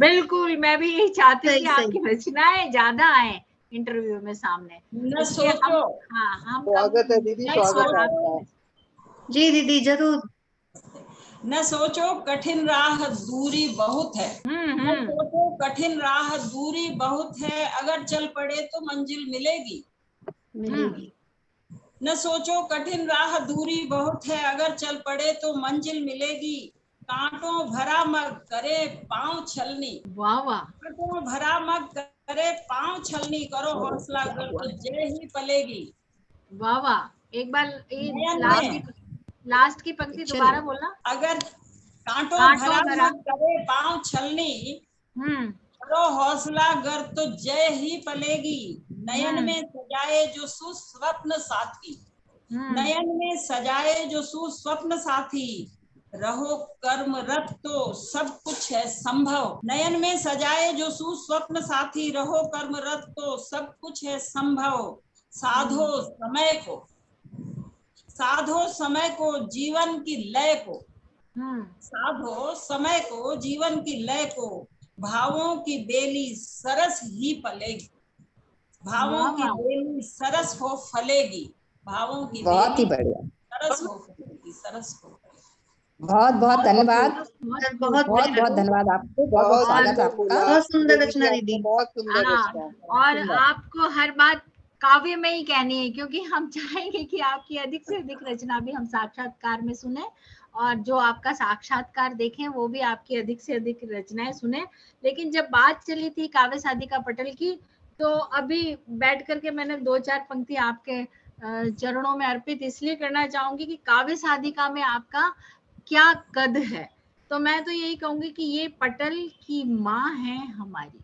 बिल्कुल, मैं भी यही चाहती हूँ कि सही आपकी रचनाएं ज्यादा आए इंटरव्यू में सामने। न सोचो। हम स्वागत है दीदी, स्वागत है आपका। जी दीदी जरूर। न सोचो कठिन राह दूरी बहुत है, न सोचो कठिन राह दूरी बहुत है, अगर चल पड़े तो मंजिल मिलेगी। न सोचो कठिन राह दूरी बहुत है, अगर चल पड़े तो मंजिल मिलेगी। कांटों भरा मग करे पांव छलनी, वाह वाह, कांटों भरा मग करे पांव छलनी, करो हौसला कर तो जय ही पलेगी। वाह वाह, एक बार नयन लास्ट की पंक्ति दोबारा बोलना। अगर कांटों भरा मग करे पांव छलनी, करो हौसला गर तो जय ही पलेगी। नयन में सजाए जो सुस्वप्न साथी, नयन में सजाए जो सुस्वप्न साथी, रहो कर्मरत तो सब कुछ है संभव। नयन में सजाए जो सुस्वप्न साथी, रहो कर्मरत तो सब कुछ है संभव। साधो समय को, साधो समय को जीवन की लय को, साधो समय को जीवन की लय को, भावों की बेली सरस ही पलेगी। भावों की बेली सरस हो फलेगी, भावों की बहुत ही बढ़िया, सरस हो फलेगी, सरस हो। बहुत बहुत धन्यवाद, बहुत बहुत धन्यवाद आपको, बहुत बहुत स्वागत आपका। बहुत सुंदर रचना दीदी, बहुत सुंदर रचना। और आपको हर बात काव्य में ही कहनी है, क्योंकि हम चाहेंगे कि आपकी अधिक से अधिक रचना भी हम साक्षात्कार में सुने, और जो आपका साक्षात्कार देखें वो भी आपकी अधिक से अधिक रचनाएं सुने। लेकिन जब बात चली थी काव्य साधिका पटल की, तो अभी बैठ करके मैंने 2-4 पंक्ति आपके चरणों में अर्पित इसलिए करना चाहूंगी कि काव्य साधिका में आपका क्या कद है। तो मैं तो यही कहूंगी कि ये पटल की माँ है हमारी,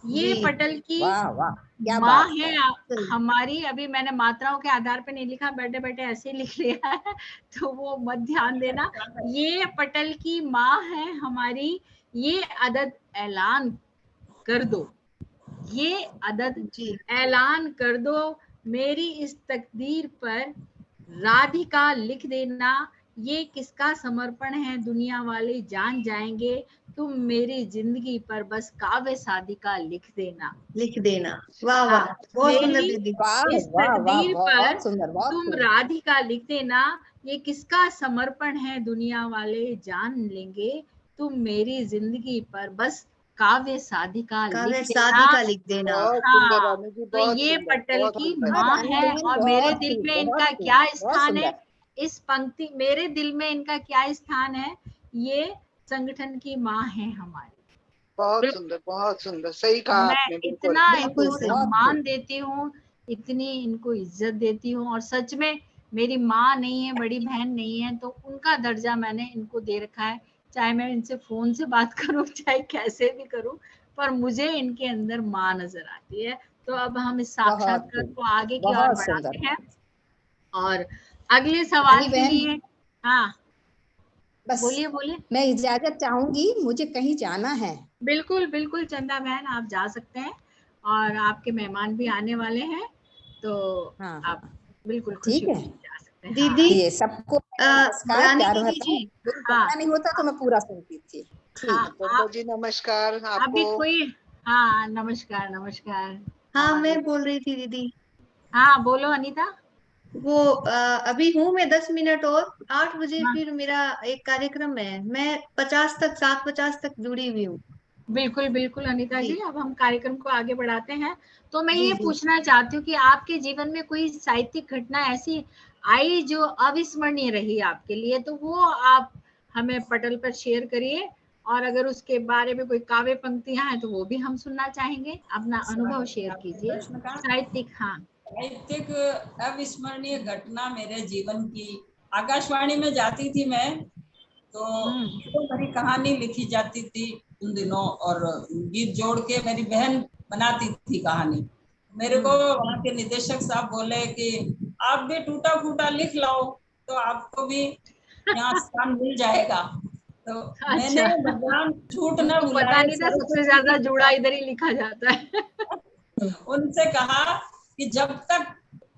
ये पटल की माँ है हमारी। अभी मैंने मात्राओं के आधार पे नहीं लिखा, बैठे बैठे ऐसे लिख लिया है, तो वो मत ध्यान देना। ये पटल की माँ है हमारी, ये अदद ऐलान कर दो, ये अदद ऐलान कर दो, मेरी इस तकदीर पर राधिका लिख देना, ये किसका समर्पण है दुनिया वाले जान जाएंगे, तुम मेरी जिंदगी पर बस काव्य साधिका लिख देना, लिख देना। वाह वाह, बहुत सुंदर दीदी। इस तकदीर पर तुम राधिका लिख देना, ये किसका समर्पण है दुनिया वाले जान लेंगे, तुम मेरी जिंदगी पर बस काव्य साधिका लिख देना। हाँ, तो ये पटल की माँ है, और मेरे दिल में इनका क्या स्थान है, इस पंक्ति मेरे दिल में इनका क्या स्थान है, ये संगठन की माँ है हमारी। बहुत सुंदर, सही कहा आपने। इतना इनको सम्मान देती हूँ, इतनी इनको इज्जत देती हूँ, और सच में मेरी माँ नहीं है, बड़ी बहन नहीं है, तो उनका दर्जा मैंने इनको दे रखा है। चाहे मैं इनसे फोन से बात करूं, चाहे कैसे भी करूं, पर मुझे इनके अंदर माँ नजर आती है। तो अब हम इस साक्षात्कार को आगे की ओर बढ़ाते हैं, और अगले सवाल के लिए। हाँ बस बोलिए। मैं इजाजत चाहूंगी, मुझे कहीं जाना है। बिल्कुल बिल्कुल चंदा बहन, आप जा सकते हैं, और आपके मेहमान भी आने वाले हैं, तो आप बिल्कुल ठीक है जा सकते हैं। दीदी ये सबको नमस्कार, प्यार भरा नहीं होता तो मैं पूरा सुनती थी। ठीक जी, नमस्कार आपको। अभी कोई नमस्कार नमस्कार। हाँ मैं बोल रही थी दीदी। हाँ बोलो अनीता। वो अभी हूँ मैं 10 मिनट और 8 बजे फिर मेरा एक कार्यक्रम है, मैं 7:50 तक जुड़ी हुई हूँ। बिल्कुल बिल्कुल अनीता जी, अब हम कार्यक्रम को आगे बढ़ाते हैं। तो मैं ये पूछना चाहती हूँ कि आपके जीवन में कोई साहित्यिक घटना ऐसी आई जो अविस्मरणीय रही आपके लिए, तो वो आप हमें पटल पर शेयर करिए, और अगर उसके बारे में कोई काव्य पंक्तियां हैं तो वो भी हम सुनना चाहेंगे। अपना अनुभव शेयर कीजिए साहित्यिक। हाँ, साहित्यिक अविस्मरणीय घटना मेरे जीवन की, आकाशवाणी में जाती थी मैं, तो मेरी कहानी लिखी जाती थी उन दिनों, और गीत जोड़ के मेरी बहन बनाती थी कहानी। मेरे को वहाँ के निदेशक साहब बोले कि आप भी टूटा फूटा लिख लाओ तो आपको भी यहाँ स्थान मिल जाएगा। तो मैंने भगवान झूठ न बुलाए, पता नहीं था सबसे ज्यादा जुड़ा इधर ही लिखा जाता है। उनसे कहा कि जब तक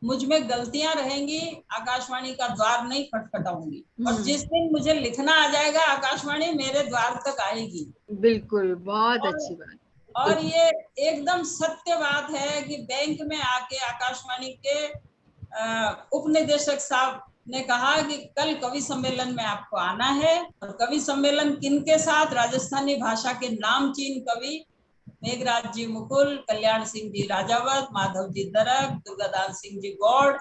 मुझ में गलतियां रहेंगी, आकाशवाणी का द्वार नहीं खटखटाऊंगी। और जिस दिन मुझे लिखना आ जाएगा, आकाशवाणी मेरे द्वार तक आएगी। बिल्कुल, बहुत अच्छी बात। और ये एकदम सत्य बात है कि बैंक में आके आकाशवाणी के उपनिदेशक साहब ने कहा कि कल कवि सम्मेलन में आपको आना है। और कवि सम्मेलन किनके साथ? राजस्थानी भाषा के नामचीन कवि मेघराज जी मुकुल, कल्याण सिंह जी राजावत, माधव जी दरक, दुर्गादास सिंह जी गौड़,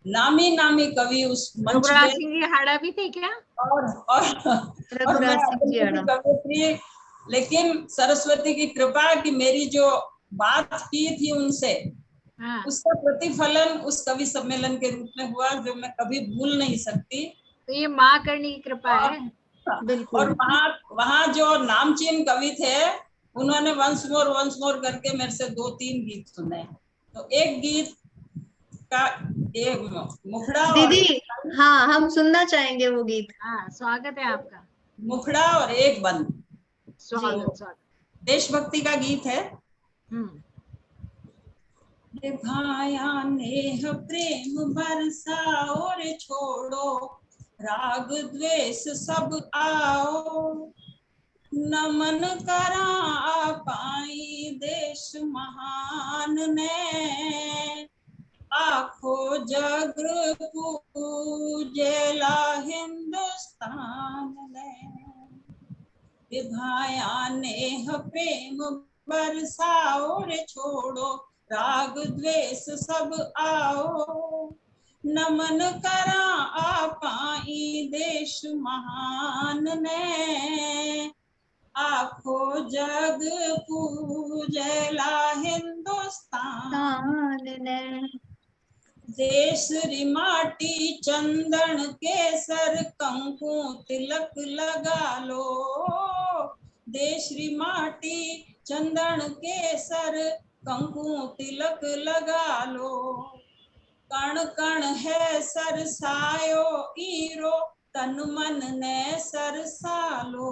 नामी कवि उस मंच पे। सिंह जी हाड़ा भी थे क्या? और मैं कवियत्री, लेकिन सरस्वती की कृपा कि मेरी जो बात की थी उनसे, उसका प्रतिफलन उस कवि सम्मेलन के रूप में हुआ, जो मैं कभी भूल नहीं सकती। तो ये माँ करनी की कृपा है। बिल्कुल। और वहाँ जो नामचीन कवि थे, उन्होंने वंस मोर करके मेरे से 2-3 गीत सुने। तो एक गीत का एक मुखड़ा दीदी, हाँ हम सुनना चाहेंगे वो गीत। हाँ, स्वागत है आपका। मुखड़ा और एक बंद। स्वागत। देशभक्ति का गीत है। भाया नेह प्रेम बरसाओ रे छोड़ो, राग द्वेष सब आओ, नमन करा पाई देश महान ने, आखो जग पूजेला हिंदुस्तान ने। भाया नेह प्रेम बरसाओ रे छोड़ो, राग द्वेष सब आओ, नमन करा पाई देश महान ने, आखो जग पूजेला हिंदुस्तान ने। देश री माटी चंदन केसर कंकु तिलक लगा लो, देश री माटी चंदन केसर कंकु तिलक लगा लो, कण कण है सरसायो ईरो, तन मन ने सरसालो,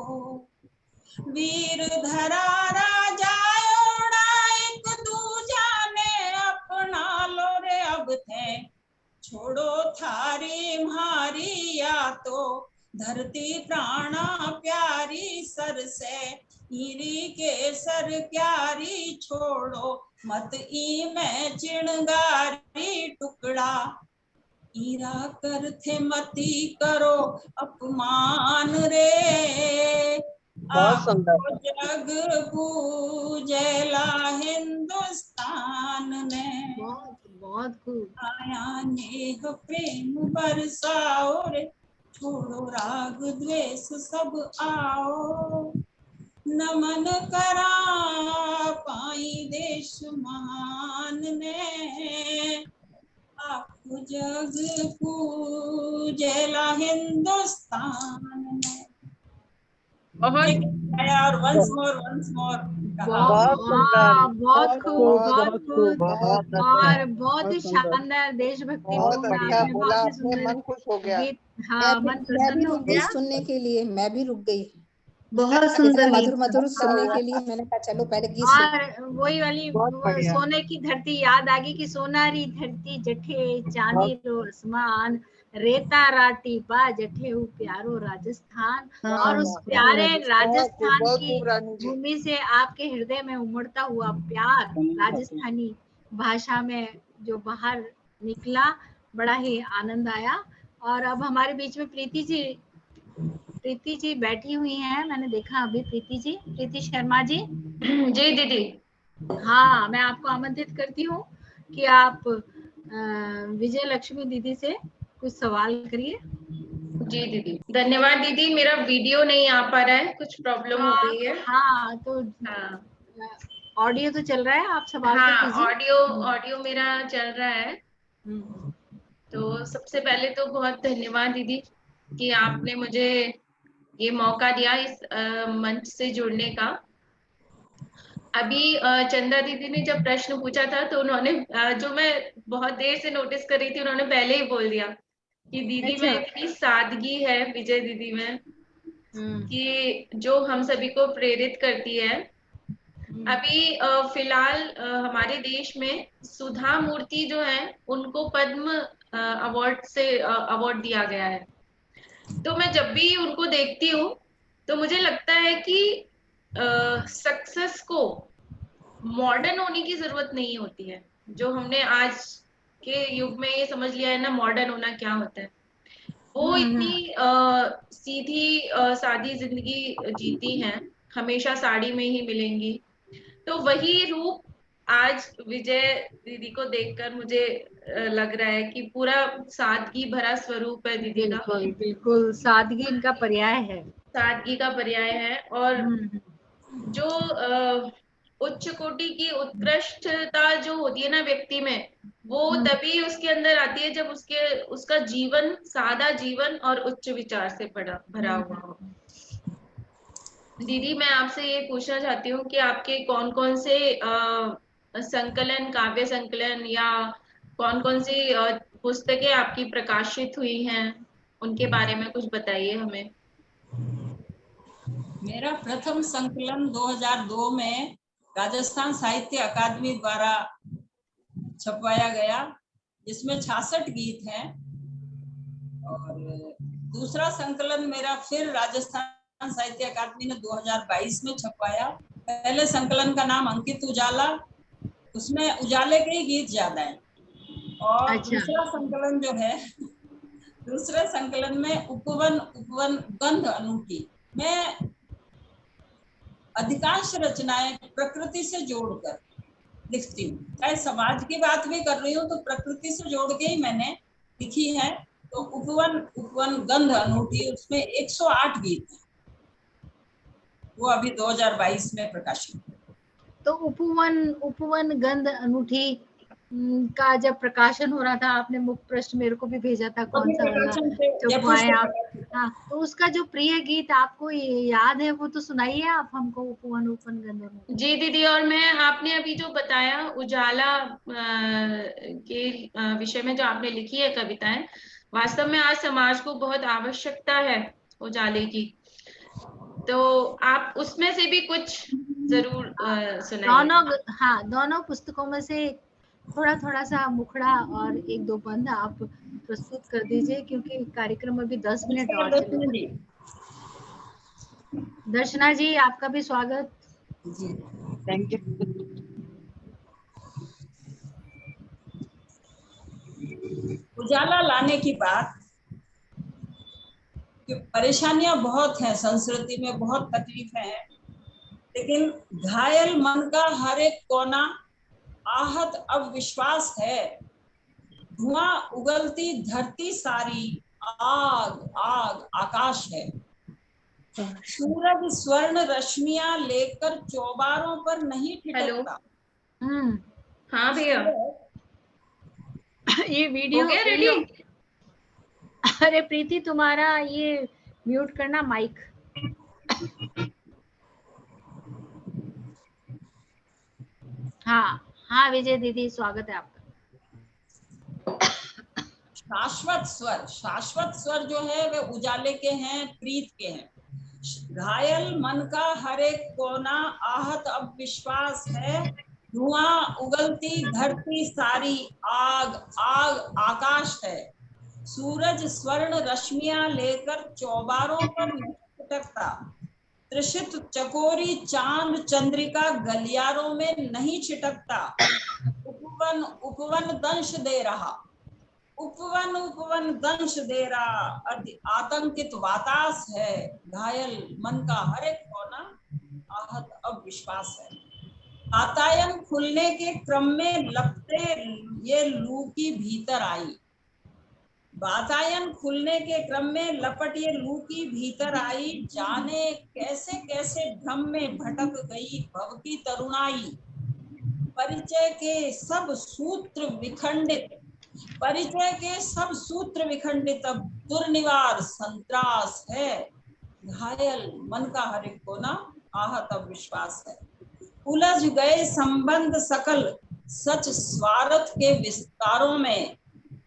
वीर धरा राजायोड़ा एक दूजा ने अपना लो रे, अब थे छोड़ो थारी म्हारी या तो धरती प्राणा प्यारी, सर से ईरी के सर क्यारी छोड़ो, मत ई में चिणगारी टुकड़ा, ईरा कर थे मती करो अपमान रे, आपको जग पूजेला हिंदुस्तान ने। बहुत खूब। आया नेह प्रेम बरसाओ रे छोड़ो, राग द्वेष सब आओ, नमन करा पाई देश महान ने, आपको जग पूजेला हिंदुस्तान ने। और वंस मोर बहुत खूब और बहुत ही शानदार देशभक्ति। मन खुश हो गया। हाँ, मन प्रसन्न हो गया सुनने के लिए। मैं भी रुक गई, बहुत सुंदर मधुर सुनने के लिए। मैंने कहा चलो पहले गीत। और वही वाली सोने की धरती याद आ गई कि सोनारी धरती जठे चांदी रो आसमान, रेता राटी बा जठे हु प्यारो राजस्थान। और उस प्यारे राजस्थान की भूमि से आपके हृदय में उमड़ता हुआ प्यार राजस्थानी भाषा में जो बाहर निकला, बड़ा ही आनंद आया। और अब हमारे बीच में प्रीति जी बैठी हुई हैं। मैंने देखा अभी प्रीति शर्मा जी। जी दीदी। हाँ, मैं आपको आमंत्रित करती हूँ कि आप विजय लक्ष्मी दीदी से कुछ सवाल करिए। जी दीदी, धन्यवाद दीदी। मेरा वीडियो नहीं आ पा रहा है, कुछ प्रॉब्लम हो गई है। हाँ, तो ऑडियो तो चल रहा है, आप सवाल कीजिए। ऑडियो मेरा चल रहा है। तो सबसे पहले तो बहुत धन्यवाद दीदी कि आपने मुझे ये मौका दिया इस मंच से जुड़ने का। अभी चंदा दीदी ने जब प्रश्न पूछा था तो उन्होंने जो मैं बहुत देर से नोटिस कर रही थी, उन्होंने पहले ही बोल दिया कि दीदी में इतनी सादगी है, विजय दीदी में, कि जो हम सभी को प्रेरित करती है। अभी फिलहाल हमारे देश में सुधा मूर्ति जो है उनको पद्म अवार्ड से अवार्ड दिया गया है। तो मैं जब भी उनको देखती हूँ तो मुझे लगता है कि सक्सेस को मॉडर्न होने की जरूरत नहीं होती है। जो हमने आज के युग में ये समझ लिया है ना मॉडर्न होना क्या होता है, वो इतनी सीधी सादी जिंदगी जीती हैं, हमेशा साड़ी में ही मिलेंगी। तो वही रूप आज विजय दीदी को देखकर मुझे लग रहा है कि पूरा सादगी भरा स्वरूप है दीदी का। बिल्कुल बिल्कुल, सादगी इनका पर्याय है। सादगी का पर्याय है। और जो उच्च कोटि की उत्कृष्टता जो होती है ना व्यक्ति में, वो तभी उसके अंदर आती है जब उसका जीवन सादा जीवन और उच्च विचार से भरा हुआ हो। दीदी, मैं आपसे ये पूछना चाहती हूँ कि आपके कौन कौन से संकलन, काव्य संकलन या कौन कौन सी पुस्तकें आपकी प्रकाशित हुई हैं, उनके बारे में कुछ बताइए हमें। मेरा प्रथम संकलन 2002 में राजस्थान साहित्य अकादमी द्वारा छपवाया गया, जिसमें 66 गीत हैं। और दूसरा संकलन मेरा फिर राजस्थान साहित्य अकादमी ने 2022 में छपवाया। पहले संकलन का नाम अंकित उजाला, उसमें उजाले के ही गीत ज्यादा हैं। और दूसरा संकलन जो है, दूसरे संकलन में उपवन गंध अनूठी में अधिकांश रचनाएं प्रकृति से जोड़कर लिखती हूँ। चाहे समाज की बात भी कर रही हूँ तो प्रकृति से जोड़ के ही मैंने लिखी है। तो उपवन गंध अनूठी, उसमें 108 गीत हैं, वो अभी 2022 में प्रकाशित। तो उपवन गंध अनूठी का जब प्रकाशन हो रहा था, आपने मुख पृष्ठ मेरे को भी भेजा था, कौन सा वाला आप? हाँ, तो उसका जो प्रिय गीत आपको याद है वो तो सुनाइए आप हमको, उपवन गंध अनूठी। जी दीदी, और मैं आपने अभी जो बताया उजाला के विषय में जो आपने लिखी है कविताएं, वास्तव में आज समाज को बहुत आवश्यकता है उजाले की। तो आप उसमें से भी कुछ जरूर सुनाइए। दोनों पुस्तकों में से थोड़ा सा मुखड़ा और एक दो बंद आप प्रस्तुत कर दीजिए, क्योंकि कार्यक्रम अभी 10 मिनट और चलेगा। दर्शना जी, आपका भी स्वागत जी, थैंक यू। उजाला लाने की बात, परेशानियां बहुत हैं, संस्कृति में बहुत तकलीफें हैं, लेकिन घायल मन का हर एक कोना आहत अब विश्वास है। धुआं उगलती धरती सारी, आग आग आकाश है। सूरज स्वर्ण रश्मियां लेकर चौबारों पर नहीं ठिठकता। हाँ भैया, ये वीडियो रेडी? अरे प्रीति, तुम्हारा ये म्यूट करना माइक। हाँ विजय दीदी, स्वागत है आपका। शाश्वत स्वर जो है वे उजाले के हैं, प्रीत के हैं। घायल मन का हर एक कोना आहत अब विश्वास है। धुआं उगलती धरती सारी, आग आग आकाश है। सूरज स्वर्ण रश्मियां लेकर चौबारों पर नहीं छिटकता। त्रिषित चकोरी चांद चंद्रिका गलियारों में नहीं छिटकता। उपवन दंश दे रहा, उपवन दंश दे रहा, आतंकित वातास है। घायल मन का हर एक कोना आहत अब विश्वास है। वातायन खुलने के क्रम में लपटे ये लू की भीतर आई। वातायन खुलने के क्रम में लपट ये लू की भीतर आई। जाने कैसे कैसे भ्रम में भटक गई भव की तरुणाई। परिचय के सब सूत्र विखंडित अब दुर्निवार संत्रास है। घायल मन का हर एक कोना आहत अब विश्वास है। उलझ गए संबंध सकल सच स्वार्थ के विस्तारों में।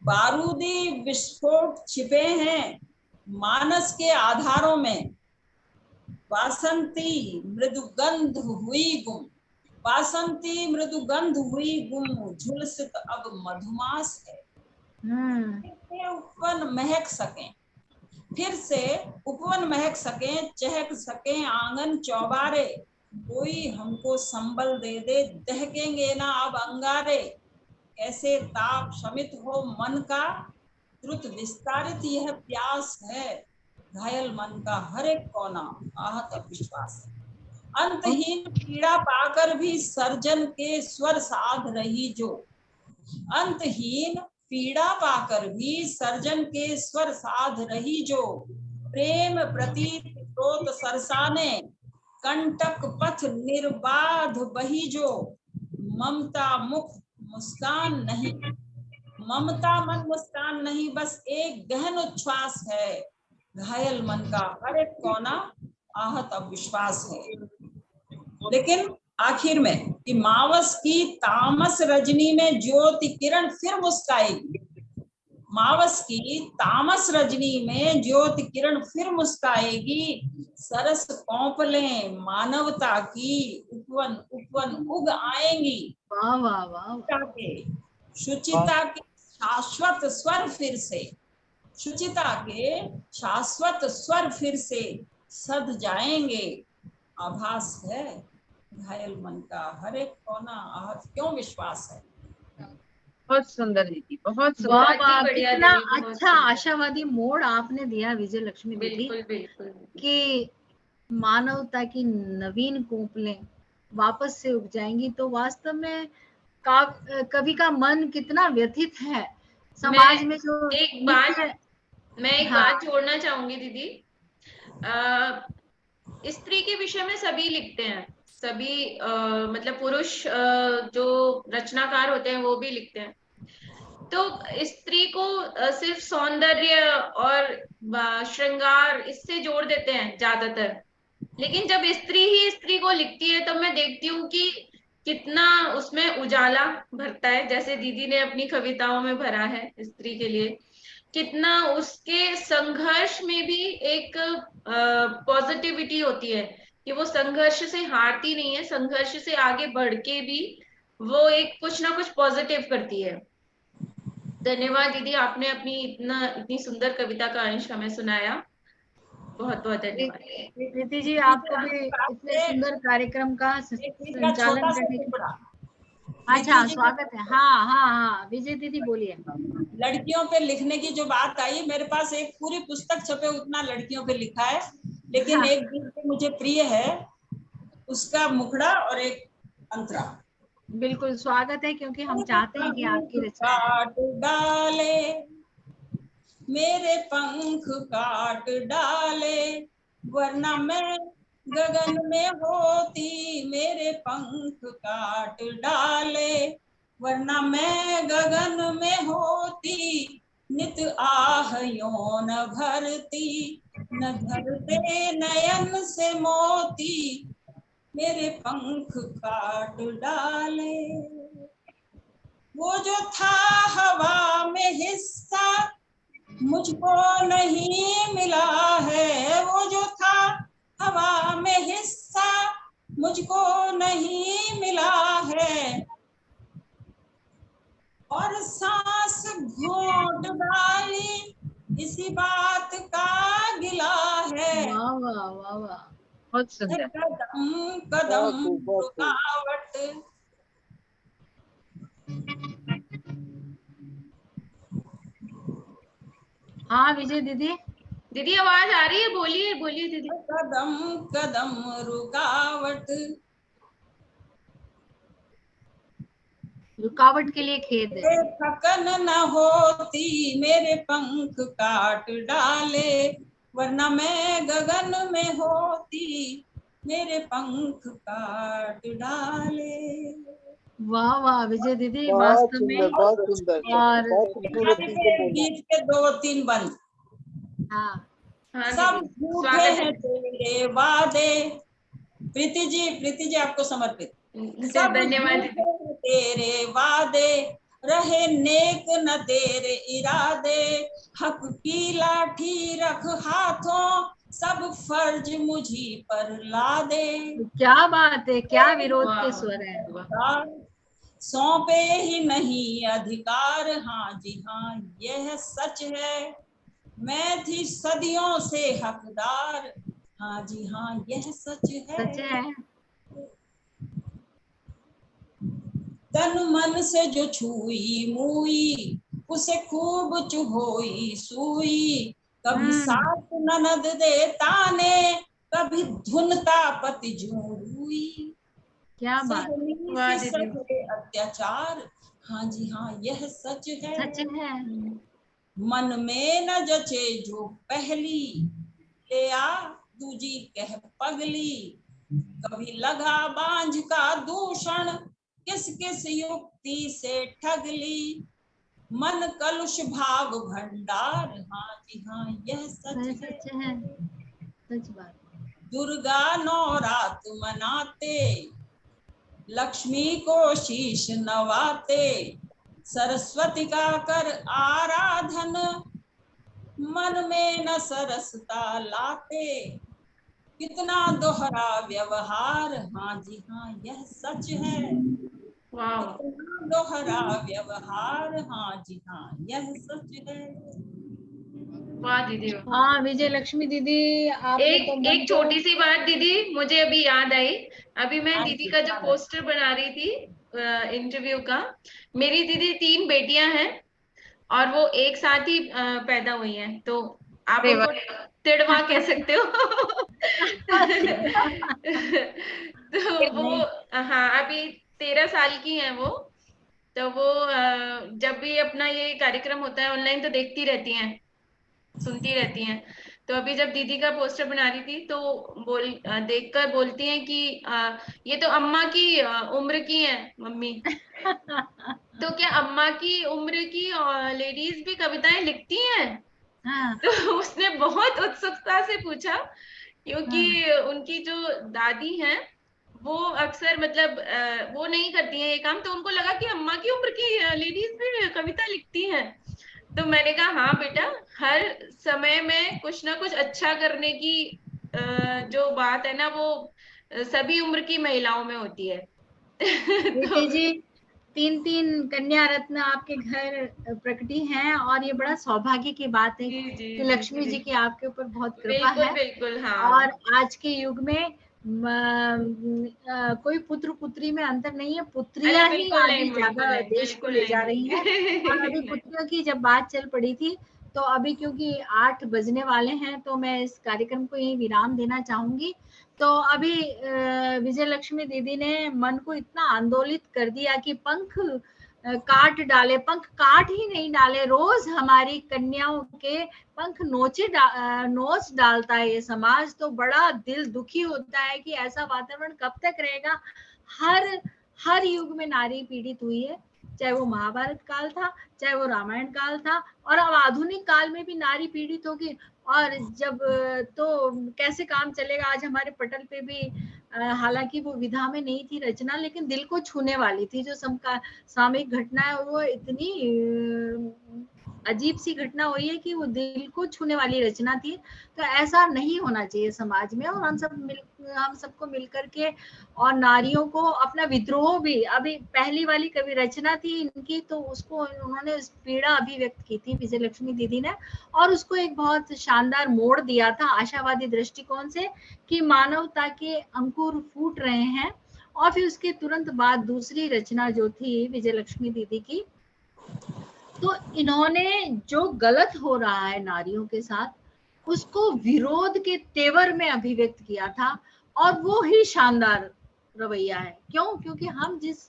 बारूदी विस्फोट छिपे हैं मानस के आधारों में। वासंती मृदुगंध हुई गुम, वासंती मृदु गंध हुई गुम, झुलसित अब मधुमास है। उपवन महक सके, फिर से उपवन महक सके, चहक सके आंगन चौबारे, कोई हमको संबल दे दे, दहकेंगे ना अब अंगारे। ऐसे ताप शमित हो मन का, द्रुत विस्तारित यह प्यास है, घायल मन का हर एक कोना आहत अविश्वास है। अंतहीन पीड़ा पाकर भी सर्जन के स्वर साध रही जो, अंतहीन पीड़ा पाकर भी सर्जन के स्वर साध रही जो, प्रेम प्रतीत स्रोत सरसाने, कंटक पथ निर्बाध बही जो, ममता मुख मुस्कान नहीं, ममता मन मुस्कान नहीं, बस एक गहन उच्छ्वास है, घायल मन का हर एक कोना आहत अविश्वास है। लेकिन आखिर में कि मावस की तामस रजनी में ज्योति किरण फिर मुस्काएगी, मावस की तामस रजनी में ज्योति किरण फिर मुस्काएगी, सरस कौपलें मानवता की उपवन उपवन उग आएंगी। वाह वाह वाह। शुचिता के शाश्वत स्वर फिर से, शुचिता के शाश्वत स्वर फिर से सध जाएंगे, आभास है घायल मन का हर एक कोना आहत क्यों विश्वास है। बहुत सुंदर दीदी, बहुत सुंदर, बढ़िया कितना अच्छा आशावादी मोड़ आपने दिया विजय लक्ष्मी दीदी। बिल्कुल बिल्कुल। कि मानवता की नवीन कोपलें वापस से उग जाएंगी, तो वास्तव में कवि का मन कितना व्यथित है समाज में। जो एक बात जोड़ना चाहूंगी दीदी, स्त्री के विषय में सभी लिखते हैं, सभी मतलब पुरुष जो रचनाकार होते हैं वो भी लिखते हैं, तो स्त्री को सिर्फ सौंदर्य और श्रृंगार इससे जोड़ देते हैं ज्यादातर। लेकिन जब स्त्री ही स्त्री को लिखती है तब मैं देखती हूँ कि कितना उसमें उजाला भरता है, जैसे दीदी ने अपनी कविताओं में भरा है स्त्री के लिए, कितना उसके संघर्ष में भी एक पॉजिटिविटी होती है कि वो संघर्ष से हारती नहीं है, संघर्ष से आगे बढ़ के भी वो एक कुछ ना कुछ पॉजिटिव करती है। धन्यवाद दीदी, आपने अपनी इतनी सुंदर कविता का अंश हमें सुनाया, बहुत बहुत धन्यवाद। प्रीति जी, आपको भी इतने सुंदर कार्यक्रम का संचालन करने के अच्छा स्वागत है। हाँ हाँ हाँ विजय दीदी बोलिए। लड़कियों पे लिखने की जो बात आई, मेरे पास एक पूरी पुस्तक छपे उतना लड़कियों पे लिखा है, लेकिन हाँ। एक गीत मुझे प्रिय है, उसका मुखड़ा और एक अंतरा। बिल्कुल स्वागत है, क्योंकि हम चाहते हैं कि आपकी रचना काट डाले मेरे पंख काट डाले, वरना मैं गगन में होती, मेरे पंख काट डाले, वरना मैं गगन में होती, नित आह यौन भरती, न धरते नयन से मोती, मेरे पंख काट डाले। वो जो था हवा में हिस्सा मुझको नहीं मिला है, वो जो था हवा में हिस्सा मुझको नहीं मिला है, और सांस घोंट डाली इसी बात का गिला है। वाह वाह वाह वाह, बहुत सुंदर। कदम कदम रुकावट, हाँ विजय दीदी। दीदी आवाज आ रही है, बोलिए बोलिए दीदी। कदम कदम रुकावट, रुकावट के लिए खेद है। थकन न होती, मेरे पंख काट डाले, वरना मैं गगन में होती, मेरे पंख काट डाले। वाह वाह विजय दीदी, वास्तव में बहुत सुंदर। और गीत के 2-3 बंद। हाँ सब झूठे हैं तेरे वादे, प्रीति जी आपको समर्पित। सब धन्यवाद। तेरे वादे रहे नेक न तेरे इरादे, हक की लाठी रख हाथों, सब फर्ज मुझी पर ला दे। क्या बात है, क्या विरोध के स्वर है। सौंपे ही नहीं अधिकार, हाँ जी हाँ यह सच है, मैं थी सदियों से हकदार, हाँ जी हाँ यह सच है। सच है। तन मन से जो छुई मुई, उसे खूब चुभोई सुई, कभी सास ननद दे ताने, कभी धुनता पति झूरुई। क्या बात, से सहे अत्याचार, हाँ जी हाँ यह सच है। सच है। मन में न जचे जो पहली, ले आ दूजी कह पगली, कभी लगा बांझ का दूषण, किस किस युक्ति से ठगली, मन कलुष भाव भंडार, हाँ जी हाँ यह सच है। सच बात। दुर्गा नवरात मनाते, लक्ष्मी को शीश नवाते, सरस्वती का कर आराधन, मन में न सरसता लाते, कितना दोहरा व्यवहार, हाँ जी हाँ यह सच है। कितना दोहरा व्यवहार, हाँ जी हाँ यह सच है। वाह दीदी। हाँ विजय लक्ष्मी दीदी, आपने एक छोटी सी बात दीदी मुझे अभी याद आई। अभी मैं दीदी का जो पोस्टर बना रही थी इंटरव्यू का, मेरी दीदी 3 बेटियां हैं और वो एक साथ ही पैदा हुई हैं, तो आप उनको तिड़वा कह सकते हो। तो वो हाँ अभी 13 साल की हैं वो, तो वो जब भी अपना ये कार्यक्रम होता है ऑनलाइन तो देखती रहती हैं, सुनती रहती हैं। तो अभी जब दीदी का पोस्टर बना रही थी तो देखकर बोलती हैं कि ये तो अम्मा की उम्र की है मम्मी। तो क्या अम्मा की उम्र की लेडीज भी कविताएं लिखती हैं? हाँ। तो उसने बहुत उत्सुकता से पूछा, क्योंकि उनकी जो दादी हैं वो अक्सर मतलब वो नहीं करती हैं ये काम, तो उनको लगा कि अम्मा की उम्र की लेडीज भी कविता लिखती हैं। तो मैंने कहा हाँ बेटा, हर समय में कुछ ना कुछ अच्छा करने की जो बात है ना वो सभी उम्र की महिलाओं में होती है। तो जी 3 कन्या रत्न आपके घर प्रकटी हैं और ये बड़ा सौभाग्य की बात है कि लक्ष्मी जी की आपके ऊपर बहुत कृपा है। बिल्कुल हाँ। और आज के युग में कोई पुत्र पुत्री में अंतर नहीं है, पुत्रियां ही आगे ज्यादा देश को ले जा रही हैं। और अभी पुत्रियों की जब बात चल पड़ी थी तो अभी क्योंकि 8 बजने वाले हैं तो मैं इस कार्यक्रम को यही विराम देना चाहूंगी। तो अभी विजय लक्ष्मी दीदी ने मन को इतना आंदोलित कर दिया कि पंख काट डाले, पंख काट ही नहीं डाले, रोज हमारी कन्याओं के पंख नोच डालता है ये समाज। तो बड़ा दिल दुखी होता है कि ऐसा वातावरण कब तक रहेगा। हर युग में नारी पीड़ित हुई है, चाहे वो महाभारत काल था, चाहे वो रामायण काल था, और अब आधुनिक काल में भी नारी पीड़ित होगी। और जब तो कैसे काम चलेगा। आज हमारे पटल पे भी हालांकि वो विधा में नहीं थी रचना, लेकिन दिल को छूने वाली थी। जो सामयिक घटना है वो इतनी अजीब सी घटना हुई है कि वो दिल को छूने वाली रचना थी। तो ऐसा नहीं होना चाहिए समाज में। और हम सबको मिलकर के और नारियों को अपना विद्रोह भी, अभी पहली वाली कवि रचना थी इनकी, तो उसको उन्होंने पीड़ा अभिव्यक्त की थी विजय लक्ष्मी दीदी ने, और उसको एक बहुत शानदार मोड़ दिया था आशावादी दृष्टिकोण से कि मानवता के अंकुर फूट रहे हैं। और फिर उसके तुरंत बाद दूसरी रचना जो थी विजय लक्ष्मी दीदी की, तो इन्होंने जो गलत हो रहा है नारियों के साथ उसको विरोध के तेवर में अभिव्यक्त किया था, और वो ही शानदार रवैया है। क्यों? क्योंकि हम जिस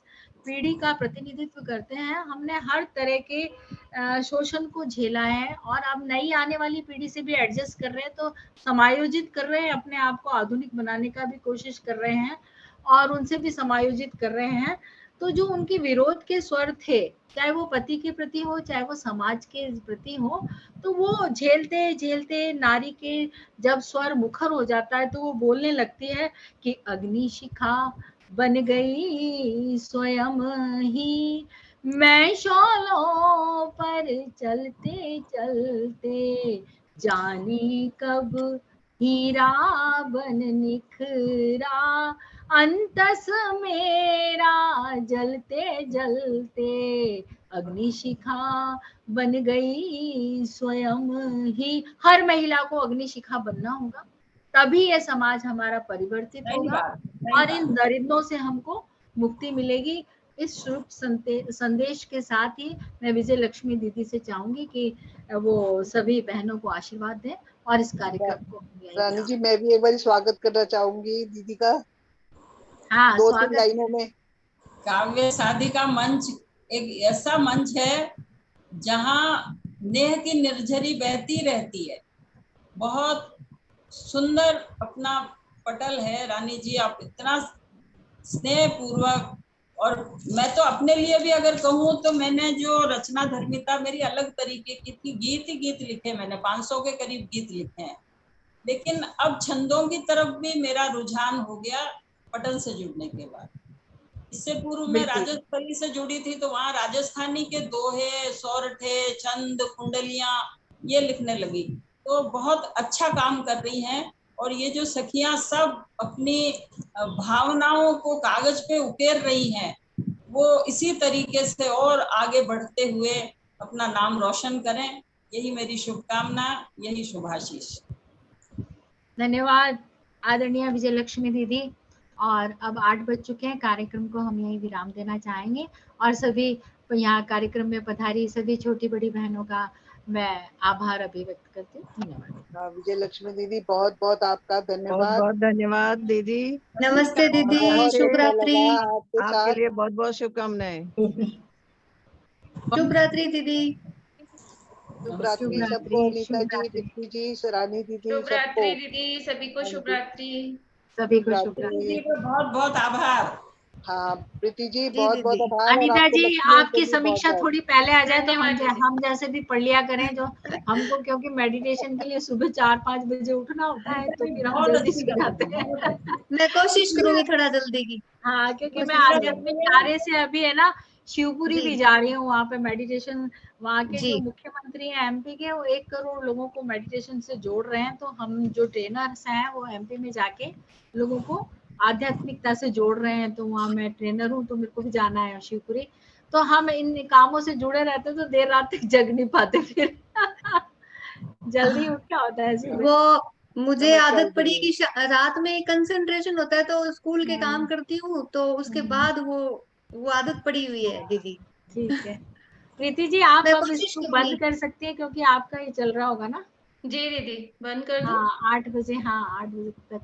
पीढ़ी का प्रतिनिधित्व करते हैं, हमने हर तरह के शोषण को झेला है, और अब नई आने वाली पीढ़ी से भी एडजस्ट कर रहे हैं, तो समायोजित कर रहे हैं, अपने आप को आधुनिक बनाने का भी कोशिश कर रहे हैं और उनसे भी समायोजित कर रहे हैं। तो जो उनके विरोध के स्वर थे, चाहे वो पति के प्रति हो, चाहे वो समाज के प्रति हो, तो वो झेलते झेलते नारी के जब स्वर मुखर हो जाता है तो वो बोलने लगती है कि अग्निशिखा बन गई स्वयं ही, मैं शौलों पर चलते चलते जाने कब हीरा बन निखरा अंतस मेरा, जलते जलते अग्निशिखा बन गई स्वयं ही। हर महिला को अग्निशिखा बनना होगा, तभी ये समाज हमारा परिवर्तित होगा और इन दरिद्रों से हमको मुक्ति मिलेगी। इस शुभ संदेश के साथ ही मैं विजय लक्ष्मी दीदी से चाहूंगी कि वो सभी बहनों को आशीर्वाद दें और इस कार्यक्रम को। रानी जी, मैं भी एक बार स्वागत करना चाहूंगी दीदी का। हाँ, 2-3 लाइनों में। काव्य शादी का मंच एक ऐसा मंच है जहाँ नेह की निर्झरी बहती रहती है। बहुत सुंदर अपना पटल है रानी जी, आप इतना स्नेह पूर्वक। और मैं तो अपने लिए भी अगर कहूँ तो मैंने जो रचना धर्मिता मेरी अलग तरीके की थी, गीत ही गीत लिखे मैंने, 500 के करीब गीत लिखे हैं। लेकिन अब छंदों की तरफ भी मेरा रुझान हो गया पटल से जुड़ने के बाद। इससे पूर्व मैं राजस्थानी से जुड़ी थी तो वहाँ राजस्थानी के दोहे, सौरठे, छंद, कुंडलियां ये लिखने लगी। तो बहुत अच्छा काम कर रही हैं। और ये जो सखियां सब अपनी भावनाओं को कागज पे उकेर रही हैं, वो इसी तरीके से और आगे बढ़ते हुए अपना नाम रोशन करें, यही मेरी शुभकामना, यही शुभाशीष। धन्यवाद आदरणीय विजय लक्ष्मी दीदी। और अब 8 बज चुके हैं, कार्यक्रम को हम यही विराम देना चाहेंगे। और सभी यहाँ कार्यक्रम में पधारी सभी छोटी बड़ी बहनों का मैं आभार अभिव्यक्त करती हूँ। धन्यवाद। विजय लक्ष्मी दीदी, बहुत बहुत आपका धन्यवाद। बहुत बहुत धन्यवाद दीदी। नमस्ते दीदी, शुभ रात्रि। आपके लिए बहुत बहुत शुभकामनाएं। शुभ रात्रि दीदी। शुभ रात्रि सबको, अनीता जी, दीप्ति जी, रानी दीदी, शुभ रात्रि दीदी, सभी को शुभ रात्रि। सभी को शुभ रात्रि। बहुत बहुत आभार। हाँ प्रीति जी, बहुत बहुत आभार। अनीता जी, आपकी समीक्षा थोड़ी पहले आ जाए तो हम जैसे भी पढ़ लिया करें, जो हमको क्योंकि मेडिटेशन के लिए सुबह 4-5 बजे उठना होता है, तो फिर हम जल्दी सो जाते हैं। मैं कोशिश करूंगी थोड़ा जल्दी की। हाँ, क्योंकि मैं आध्यात्मिक कार्य से अभी है ना शिवपुरी भी जा रही हूँ, वहाँ पे मेडिटेशन, वहाँ के जो मुख्यमंत्री हैं एमपी के, वो 1 करोड़ लोगों को मेडिटेशन से जोड़ रहे हैं। तो हम जो ट्रेनर्स हैं वो एमपी में जाके लोगों को आध्यात्मिकता से जोड़ रहे हैं। तो वहाँ मैं ट्रेनर हूँ, तो मेरे को भी जाना है शिवपुरी। तो हम इन कामों से जुड़े रहते तो देर रात तक जग नहीं पाते, फिर जल्दी उठना होता है। वो मुझे आदत पड़ी कि रात में कंसंट्रेशन होता है, तो स्कूल के काम करती हूँ, तो उसके बाद वो आदत पड़ी हुई है दीदी। ठीक है प्रीति जी, आप अब इसको बंद कर सकती है क्योंकि आपका ये चल रहा होगा ना। जी दीदी, बंद कर दो। 8 बजे, हाँ 8 बजे तक।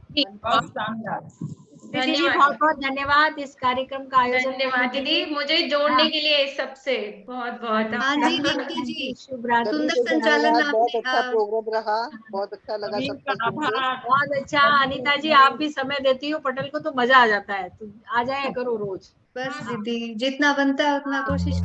दीदी जी बहुत बहुत धन्यवाद इस कार्यक्रम का आयोजन। धन्यवाद दीदी, मुझे जोड़ने के लिए सबसे बहुत बहुत। हाँ जी दीदी जी, शुभ रात्रि। सुंदर संचालन, बहुत अच्छा प्रोग्राम रहा, बहुत अच्छा लगा सबको। बहुत अच्छा। अनीता जी, आप भी समय देती हो पटल को तो मजा आ जाता है, तो आ जाया करो रोज। बस दीदी, जितना बनता है उतना कोशिश।